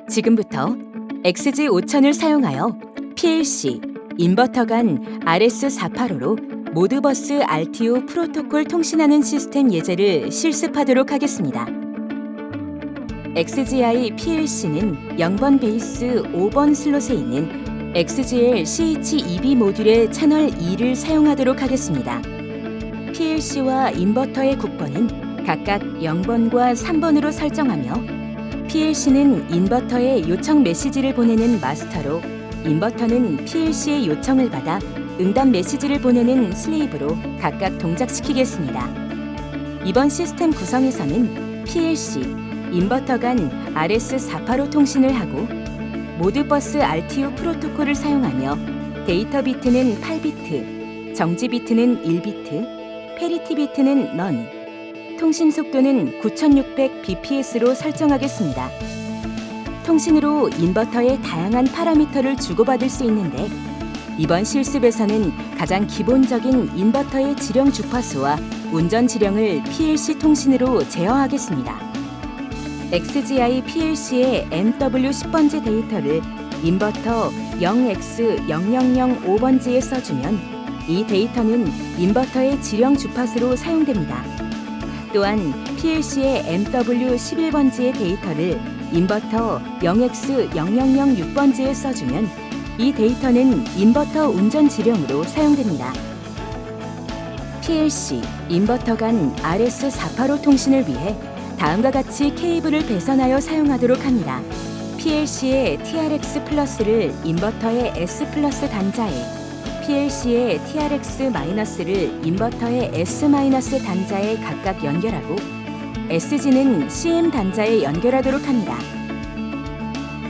지금부터 XG5000을 사용하여 PLC, 인버터 간 RS485로 모드버스 RTU 프로토콜 통신하는 시스템 예제를 실습하도록 하겠습니다. XGI PLC는 0번 베이스 5번 슬롯에 있는 XGL CH2B 모듈의 채널 2를 사용하도록 하겠습니다. PLC와 인버터의 국번은 각각 0번과 3번으로 설정하며 PLC는 인버터에 요청 메시지를 보내는 마스터로 인버터는 PLC의 요청을 받아 응답 메시지를 보내는 슬레이브로 각각 동작시키겠습니다. 이번 시스템 구성에서는 PLC, 인버터 간 RS485 통신을 하고 모드버스 RTU 프로토콜을 사용하며 데이터 비트는 8비트, 정지 비트는 1비트, 페리티 비트는 none, 통신 속도는 9600bps로 설정하겠습니다. 통신으로 인버터의 다양한 파라미터를 주고받을 수 있는데 이번 실습에서는 가장 기본적인 인버터의 지령 주파수와 운전 지령을 PLC 통신으로 제어하겠습니다. XGI PLC의 MW10번지 데이터를 인버터 0X0005번지에 써주면 이 데이터는 인버터의 지령 주파수로 사용됩니다. 또한 PLC의 MW11번지의 데이터를 인버터 0X0006번지에 써주면 이 데이터는 인버터 운전 지령으로 사용됩니다. PLC, 인버터 간 RS485 통신을 위해 다음과 같이 케이블을 배선하여 사용하도록 합니다. PLC의 TRX 플러스를 인버터의 S 플러스 단자에, PLC의 TRX 마이너스를 인버터의 S 마이너스 단자에 각각 연결하고 SG는 CM 단자에 연결하도록 합니다.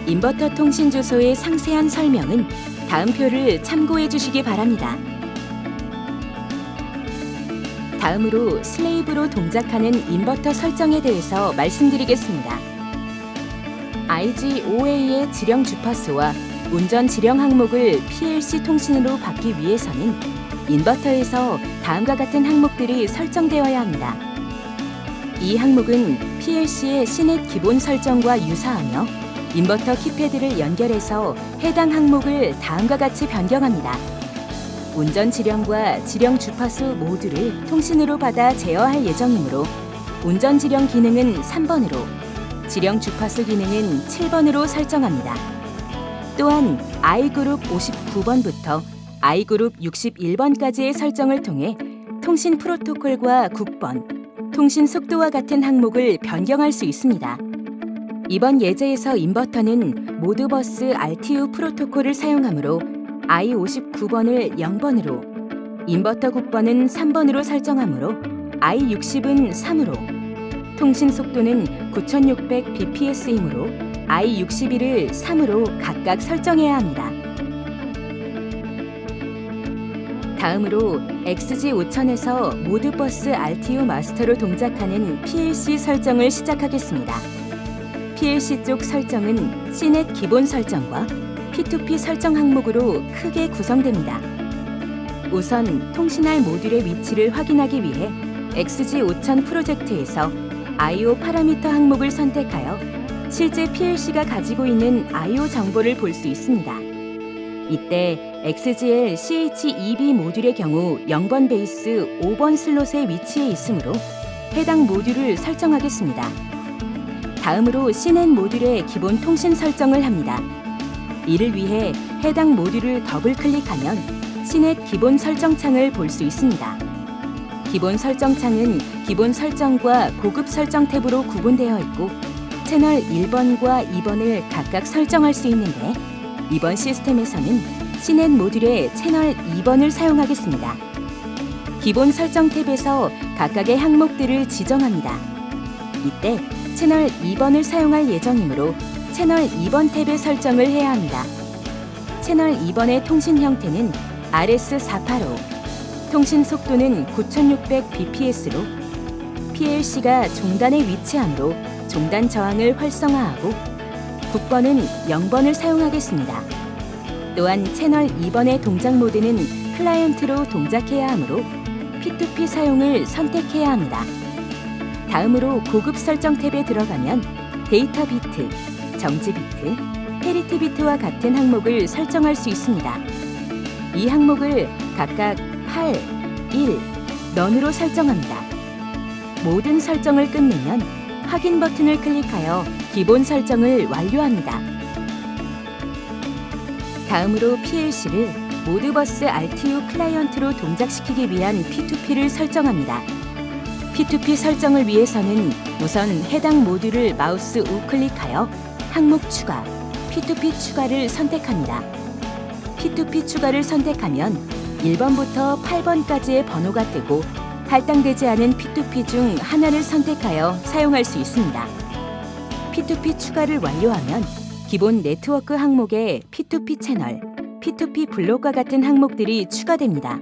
인버터 통신 주소의 상세한 설명은 다음 표를 참고해 주시기 바랍니다. 다음으로 슬레이브로 동작하는 인버터 설정에 대해서 말씀드리겠습니다. IGOA의 지령 주파수와 운전 지령 항목을 PLC 통신으로 받기 위해서는 인버터에서 다음과 같은 항목들이 설정되어야 합니다. 이 항목은 PLC의 시넷 기본 설정과 유사하며 인버터 키패드를 연결해서 해당 항목을 다음과 같이 변경합니다. 운전 지령과 지령 주파수 모두를 통신으로 받아 제어할 예정이므로 운전 지령 기능은 3번으로, 지령 주파수 기능은 7번으로 설정합니다. 또한 I그룹 59번부터 I그룹 61번까지의 설정을 통해 통신 프로토콜과 국번, 통신 속도와 같은 항목을 변경할 수 있습니다. 이번 예제에서 인버터는 모드버스 RTU 프로토콜을 사용하므로 I59번을 0번으로, 인버터 국번은 3번으로 설정하므로 I60은 3으로, 통신 속도는 9600bps이므로 I61을 3으로 각각 설정해야 합니다. 다음으로 XG5000에서 모드버스 RTU 마스터로 동작하는 PLC 설정을 시작하겠습니다. PLC 쪽 설정은 시넷 기본 설정과 P2P 설정 항목으로 크게 구성됩니다. 우선 통신할 모듈의 위치를 확인하기 위해 XG5000 프로젝트에서 I/O 파라미터 항목을 선택하여 실제 PLC가 가지고 있는 I/O 정보를 볼 수 있습니다. 이때 XGL CH2B 모듈의 경우 0번 베이스 5번 슬롯에 위치해 있으므로 해당 모듈을 설정하겠습니다. 다음으로 시넷 모듈의 기본 통신 설정을 합니다. 이를 위해 해당 모듈을 더블 클릭하면 시넷 기본 설정 창을 볼 수 있습니다. 기본 설정 창은 기본 설정과 고급 설정 탭으로 구분되어 있고 채널 1번과 2번을 각각 설정할 수 있는데 이번 시스템에서는 시넷 모듈의 채널 2번을 사용하겠습니다. 기본 설정 탭에서 각각의 항목들을 지정합니다. 이때 채널 2번을 사용할 예정이므로 채널 2번 탭의 설정을 해야 합니다. 채널 2번의 통신 형태는 RS485, 통신 속도는 9600bps로 PLC가 종단에 위치하므로 종단 저항을 활성화하고 국번은 0번을 사용하겠습니다. 또한 채널 2번의 동작 모드는 클라이언트로 동작해야 하므로 P2P 사용을 선택해야 합니다. 다음으로 고급 설정 탭에 들어가면 데이터 비트, 정지 비트, 페리티 비트와 같은 항목을 설정할 수 있습니다. 이 항목을 각각 8, 1, 넌으로 설정합니다. 모든 설정을 끝내면 확인 버튼을 클릭하여 기본 설정을 완료합니다. 다음으로 PLC를 모드버스 RTU 클라이언트로 동작시키기 위한 P2P를 설정합니다. P2P 설정을 위해서는 우선 해당 모듈을 마우스 우클릭하여 항목 추가, P2P 추가를 선택합니다. P2P 추가를 선택하면 1번부터 8번까지의 번호가 뜨고 할당되지 않은 P2P 중 하나를 선택하여 사용할 수 있습니다. P2P 추가를 완료하면 기본 네트워크 항목에 P2P 채널, P2P 블록과 같은 항목들이 추가됩니다.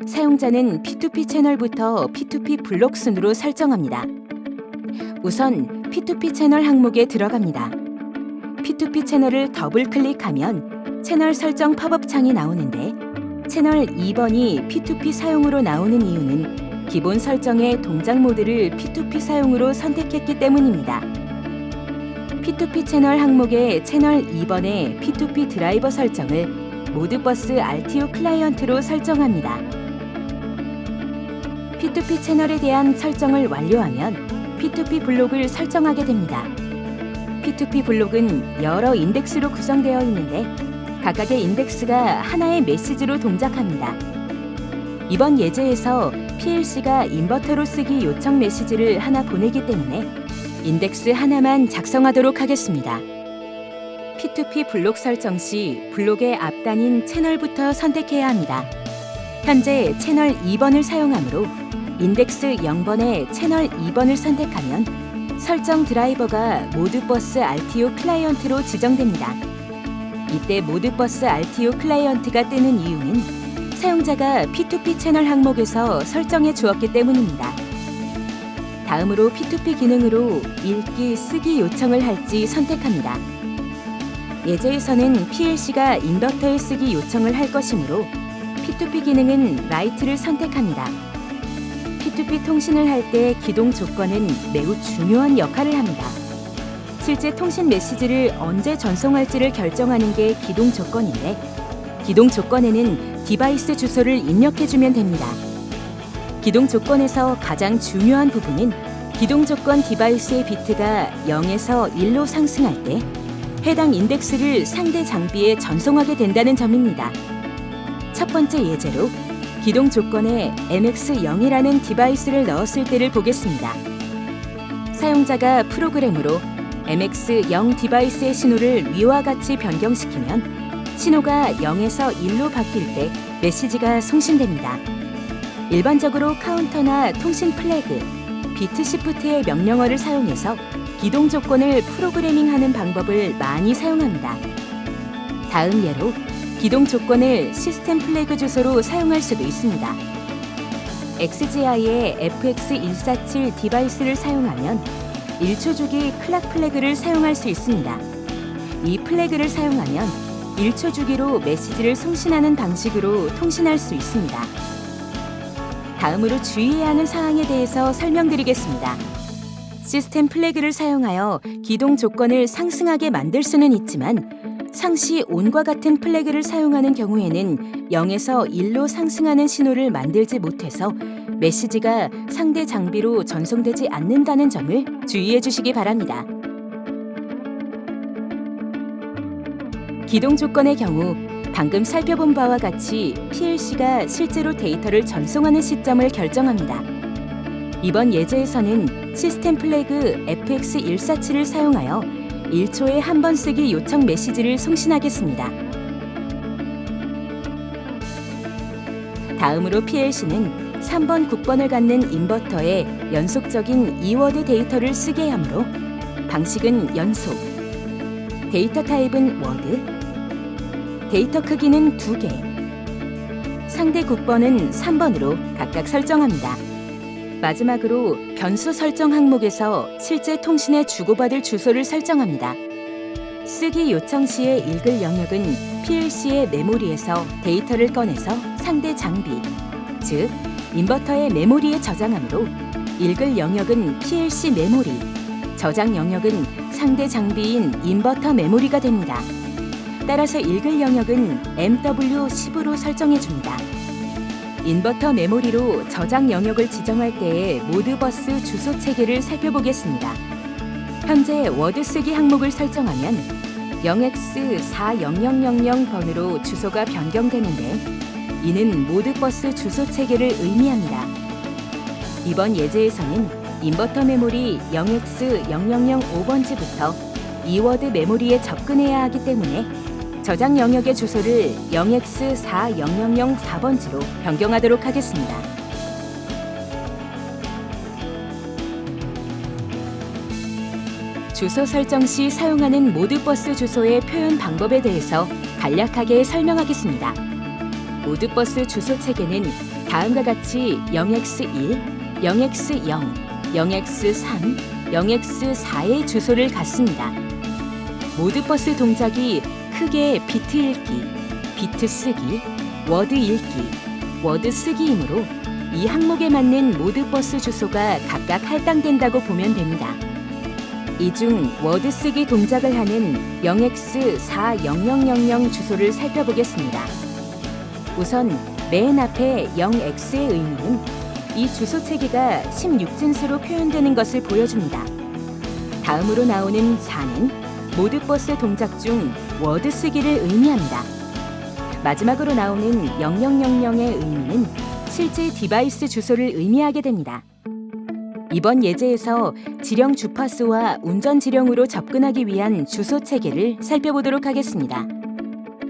사용자는 P2P 채널부터 P2P 블록 순으로 설정합니다. 우선 P2P 채널 항목에 들어갑니다. P2P 채널을 더블 클릭하면 채널 설정 팝업 창이 나오는데 채널 2번이 P2P 사용으로 나오는 이유는 기본 설정의 동작 모드를 P2P 사용으로 선택했기 때문입니다. P2P 채널 항목의 채널 2번의 P2P 드라이버 설정을 모드버스 RTU 클라이언트로 설정합니다. P2P 채널에 대한 설정을 완료하면 P2P 블록을 설정하게 됩니다. P2P 블록은 여러 인덱스로 구성되어 있는데 각각의 인덱스가 하나의 메시지로 동작합니다. 이번 예제에서 PLC가 인버터로 쓰기 요청 메시지를 하나 보내기 때문에 인덱스 하나만 작성하도록 하겠습니다. P2P 블록 설정 시 블록의 앞단인 채널부터 선택해야 합니다. 현재 채널 2번을 사용하므로 인덱스 0번에 채널 2번을 선택하면 설정 드라이버가 모드버스 RTU 클라이언트로 지정됩니다. 이때 모드버스 RTU 클라이언트가 뜨는 이유는 사용자가 P2P 채널 항목에서 설정해 주었기 때문입니다. 다음으로 P2P 기능으로 읽기, 쓰기 요청을 할지 선택합니다. 예제에서는 PLC가 인버터에 쓰기 요청을 할 것이므로 P2P 기능은 라이트를 선택합니다. P2P 통신을 할 때 기동 조건은 매우 중요한 역할을 합니다. 실제 통신 메시지를 언제 전송할지를 결정하는 게 기동 조건인데 기동 조건에는 디바이스 주소를 입력해주면 됩니다. 기동 조건에서 가장 중요한 부분은 기동 조건 디바이스의 비트가 0에서 1로 상승할 때 해당 인덱스를 상대 장비에 전송하게 된다는 점입니다. 첫 번째 예제로 기동 조건에 MX0이라는 디바이스를 넣었을 때를 보겠습니다. 사용자가 프로그램으로 MX0 디바이스의 신호를 위와 같이 변경시키면 신호가 0에서 1로 바뀔 때 메시지가 송신됩니다. 일반적으로 카운터나 통신 플래그, 비트 시프트의 명령어를 사용해서 기동 조건을 프로그래밍하는 방법을 많이 사용합니다. 다음 예로 기동 조건을 시스템 플래그 주소로 사용할 수도 있습니다. XGI의 FX147 디바이스를 사용하면 1초 주기 클락 플래그를 사용할 수 있습니다. 이 플래그를 사용하면 1초 주기로 메시지를 송신하는 방식으로 통신할 수 있습니다. 다음으로 주의해야 하는 사항에 대해서 설명드리겠습니다. 시스템 플래그를 사용하여 기동 조건을 상승하게 만들 수는 있지만 상시 ON과 같은 플래그를 사용하는 경우에는 0에서 1로 상승하는 신호를 만들지 못해서 메시지가 상대 장비로 전송되지 않는다는 점을 주의해 주시기 바랍니다. 기동 조건의 경우 방금 살펴본 바와 같이 PLC가 실제로 데이터를 전송하는 시점을 결정합니다. 이번 예제에서는 시스템 플래그 FX147을 사용하여 1초에 한 번 쓰기 요청 메시지를 송신하겠습니다. 다음으로 PLC는 3번, 9번을 갖는 인버터에 연속적인 2워드 데이터를 쓰게 하므로 방식은 연속, 데이터 타입은 워드, 데이터 크기는 2개, 상대 9번은 3번으로 각각 설정합니다. 마지막으로 변수 설정 항목에서 실제 통신에 주고받을 주소를 설정합니다. 쓰기 요청 시에 읽을 영역은 PLC의 메모리에서 데이터를 꺼내서 상대 장비, 즉 인버터의 메모리에 저장하므로 읽을 영역은 PLC 메모리, 저장 영역은 상대 장비인 인버터 메모리가 됩니다. 따라서 읽을 영역은 MW10으로 설정해줍니다. 인버터 메모리로 저장 영역을 지정할 때의 모드버스 주소 체계를 살펴보겠습니다. 현재 워드 쓰기 항목을 설정하면 0x4000번으로 주소가 변경되는데 이는 모드버스 주소 체계를 의미합니다. 이번 예제에서는 인버터 메모리 0x0005번지부터 이 워드 메모리에 접근해야 하기 때문에 저장 영역의 주소를 0x4004번지로 변경하도록 하겠습니다. 주소 설정 시 사용하는 모드버스 주소의 표현 방법에 대해서 간략하게 설명하겠습니다. 모드버스 주소 체계는 다음과 같이 0x1, 0x0, 0x3, 0x4의 주소를 갖습니다. 모드버스 동작이 크게 비트 읽기, 비트 쓰기, 워드 읽기, 워드 쓰기이므로 이 항목에 맞는 모드버스 주소가 각각 할당된다고 보면 됩니다. 이 중 워드 쓰기 동작을 하는 0x4000 주소를 살펴보겠습니다. 우선 맨 앞에 0x의 의미는 이 주소 체계가 16진수로 표현되는 것을 보여줍니다. 다음으로 나오는 4는 모드버스 동작 중 워드 쓰기를 의미합니다. 마지막으로 나오는 0000의 의미는 실제 디바이스 주소를 의미하게 됩니다. 이번 예제에서 지령 주파수와 운전 지령으로 접근하기 위한 주소 체계를 살펴보도록 하겠습니다.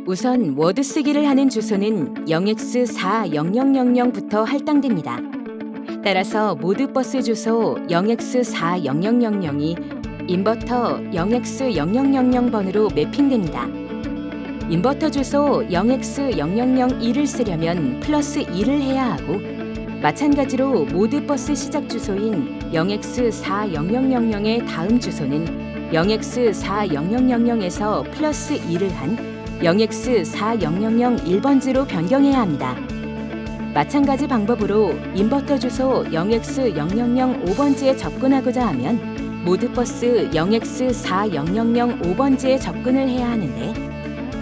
우선 워드 쓰기를 하는 주소는 0x4000부터 할당됩니다. 따라서 모드버스 주소 0x4000이 인버터 0x0000번으로 매핑됩니다. 인버터 주소 0x0001을 쓰려면 플러스 2를 해야 하고 마찬가지로 모드버스 시작 주소인 0x4000의 다음 주소는 0x4000에서 플러스 2를 한 0x4001번지로 변경해야 합니다. 마찬가지 방법으로 인버터 주소 0x0005번지에 접근하고자 하면 모드버스 0x4005번지에 접근을 해야 하는데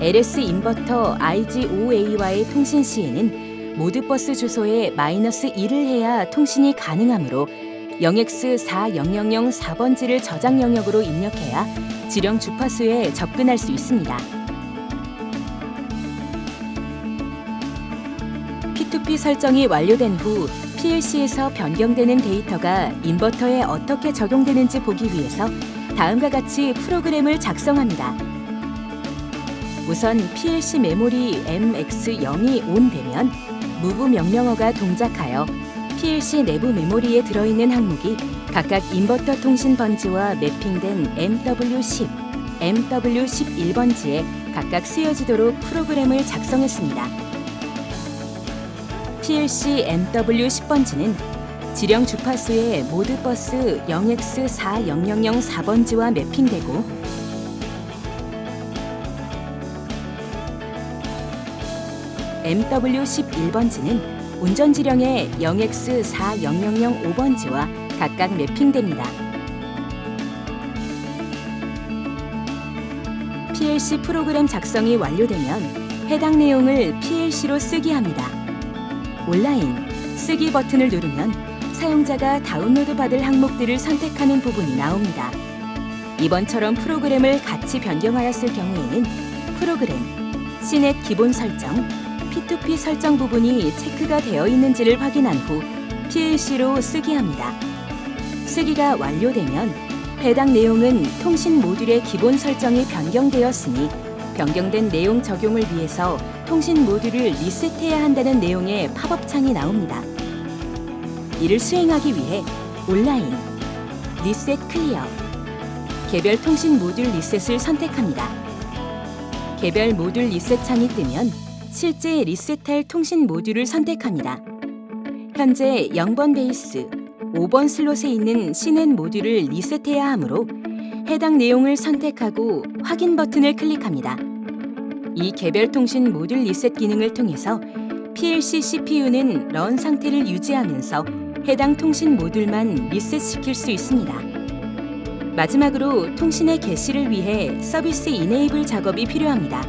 LS 인버터 IGOA와의 통신 시에는 모드버스 주소에 마이너스 1을 해야 통신이 가능하므로 0x4004번지를 저장 영역으로 입력해야 지령 주파수에 접근할 수 있습니다. P2P 설정이 완료된 후 PLC에서 변경되는 데이터가 인버터에 어떻게 적용되는지 보기 위해서 다음과 같이 프로그램을 작성합니다. 우선 PLC 메모리 MX0이 ON되면 move 명령어가 동작하여 PLC 내부 메모리에 들어있는 항목이 각각 인버터 통신 번지와 매핑된 MW10, MW11번지에 각각 쓰여지도록 프로그램을 작성했습니다. PLC MW10번지는 지령 주파수의 모드버스 0x4004번지와 매핑되고 MW11번지는 운전 지령의 0x4005번지와 각각 매핑됩니다. PLC 프로그램 작성이 완료되면 해당 내용을 PLC로 쓰기 합니다. 온라인 쓰기 버튼을 누르면 사용자가 다운로드 받을 항목들을 선택하는 부분이 나옵니다. 이번처럼 프로그램을 같이 변경하였을 경우에는 프로그램, CNET 기본 설정, P2P 설정 부분이 체크가 되어 있는지를 확인한 후 PLC로 쓰기 합니다. 쓰기가 완료되면 해당 내용은 통신 모듈의 기본 설정이 변경되었으니 변경된 내용 적용을 위해서 통신 모듈을 리셋해야 한다는 내용의 팝업 창이 나옵니다. 이를 수행하기 위해 온라인, 리셋 클리어, 개별 통신 모듈 리셋을 선택합니다. 개별 모듈 리셋 창이 뜨면 실제 리셋할 통신 모듈을 선택합니다. 현재 0번 베이스, 5번 슬롯에 있는 CNET 모듈을 리셋해야 하므로 해당 내용을 선택하고 확인 버튼을 클릭합니다. 이 개별 통신 모듈 리셋 기능을 통해서 PLC CPU는 런 상태를 유지하면서 해당 통신 모듈만 리셋시킬 수 있습니다. 마지막으로 통신의 개시를 위해 서비스 이네이블 작업이 필요합니다.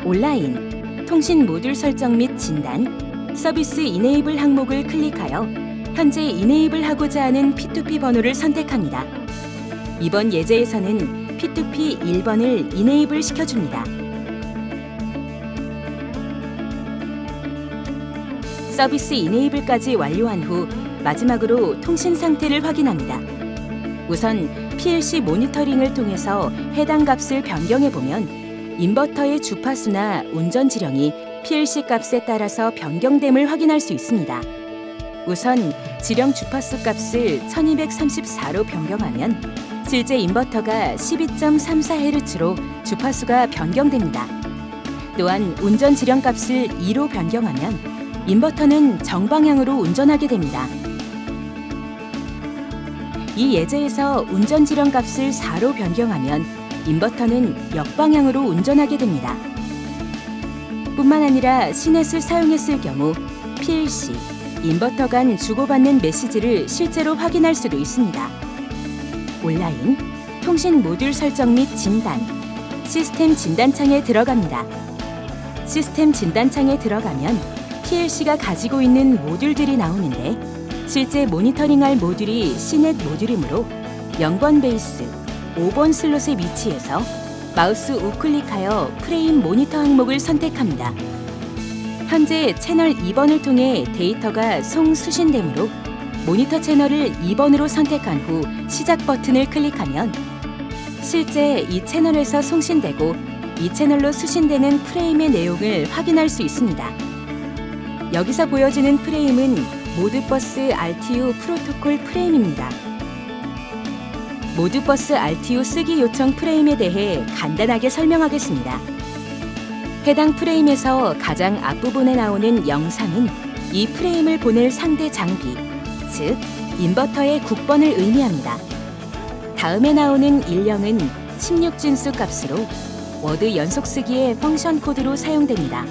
온라인, 통신 모듈 설정 및 진단, 서비스 이네이블 항목을 클릭하여 현재 이네이블하고자 하는 P2P 번호를 선택합니다. 이번 예제에서는 P2P 1번을 이네이블 시켜줍니다. 서비스 이네이블까지 완료한 후 마지막으로 통신 상태를 확인합니다. 우선 PLC 모니터링을 통해서 해당 값을 변경해 보면 인버터의 주파수나 운전 지령이 PLC 값에 따라서 변경됨을 확인할 수 있습니다. 우선 지령 주파수 값을 1234로 변경하면 실제 인버터가 12.34Hz로 주파수가 변경됩니다. 또한 운전 지령 값을 2로 변경하면 인버터는 정방향으로 운전하게 됩니다. 이 예제에서 운전 지령 값을 4로 변경하면 인버터는 역방향으로 운전하게 됩니다. 뿐만 아니라 시넷을 사용했을 경우 PLC, 인버터 간 주고받는 메시지를 실제로 확인할 수도 있습니다. 온라인, 통신 모듈 설정 및 진단, 시스템 진단창에 들어갑니다. 시스템 진단창에 들어가면 PLC가 가지고 있는 모듈들이 나오는데 실제 모니터링할 모듈이 시넷 모듈이므로 0번 베이스, 5번 슬롯에 위치해서 마우스 우클릭하여 프레임 모니터 항목을 선택합니다. 현재 채널 2번을 통해 데이터가 송수신되므로 모니터 채널을 2번으로 선택한 후 시작 버튼을 클릭하면 실제 이 채널에서 송신되고 이 채널로 수신되는 프레임의 내용을 확인할 수 있습니다. 여기서 보여지는 프레임은 모드버스 RTU 프로토콜 프레임입니다. 모드버스 RTU 쓰기 요청 프레임에 대해 간단하게 설명하겠습니다. 해당 프레임에서 가장 앞부분에 나오는 영상은 이 프레임을 보낼 상대 장비, 즉 인버터의 국번을 의미합니다. 다음에 나오는 일령은 16진수 값으로 워드 연속 쓰기의 펑션 코드로 사용됩니다.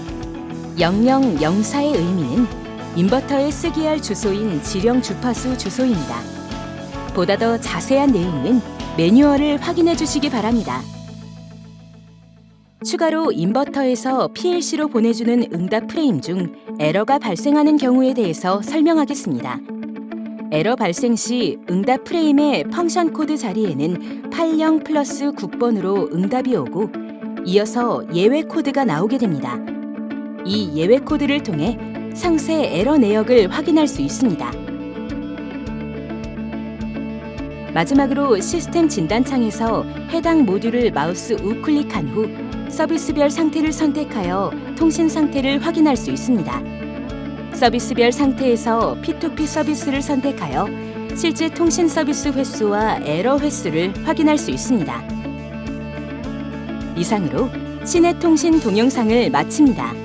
0004의 의미는 인버터에 쓰기 할 주소인 지령 주파수 주소입니다. 보다 더 자세한 내용은 매뉴얼을 확인해 주시기 바랍니다. 추가로 인버터에서 PLC로 보내주는 응답 프레임 중 에러가 발생하는 경우에 대해서 설명하겠습니다. 에러 발생 시 응답 프레임의 펑션 코드 자리에는 80 플러스 국번으로 응답이 오고 이어서 예외 코드가 나오게 됩니다. 이 예외 코드를 통해 상세 에러 내역을 확인할 수 있습니다. 마지막으로 시스템 진단창에서 해당 모듈을 마우스 우클릭한 후 서비스별 상태를 선택하여 통신 상태를 확인할 수 있습니다. 서비스별 상태에서 P2P 서비스를 선택하여 실제 통신 서비스 횟수와 에러 횟수를 확인할 수 있습니다. 이상으로 시넷 통신 동영상을 마칩니다.